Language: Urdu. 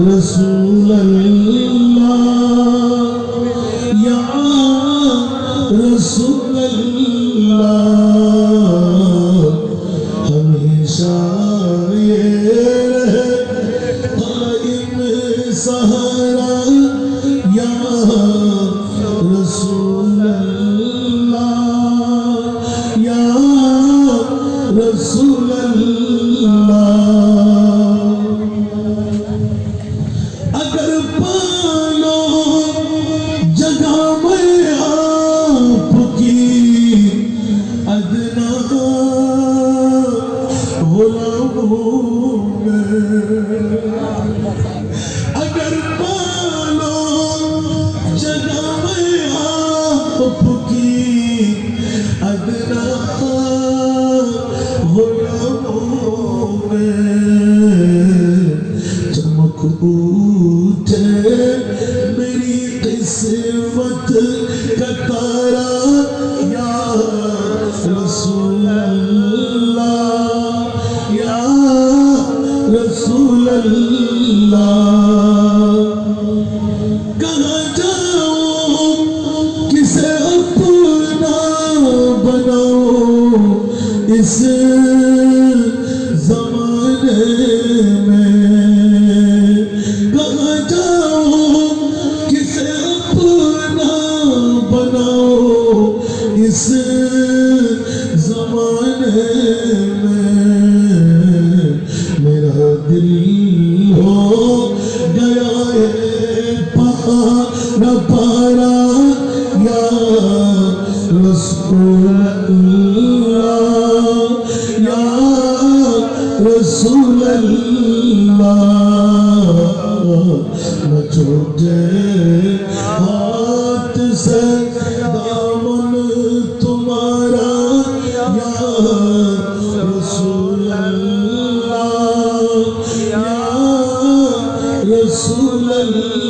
رسول اللہ یا رسول اللہ ہمیشہ یہ رہے قائم سہارا یا رسول اللہ یا رسول اللہ اگر پالو جگہ میں آپ کی ادنا غلام ہوں میں اگر پالو جگہ میں آپ کی ادنا غلام ہوں میں چمک اٹھے میری قسمت کا تارا یا رسول اللہ یا رسول اللہ کہاں جاؤں کسے اپنا بناؤں اس زمانے میں کہاں جاؤں کسے اپنا بناؤں اس زمانے میں میرا دل ہو گیا ہے پارا پارا یا رسول اللہ یا رسول اللہ نہ چھوٹے ہاتھ سے دامن تمہارا یا رسول اللہ یا رسول اللہ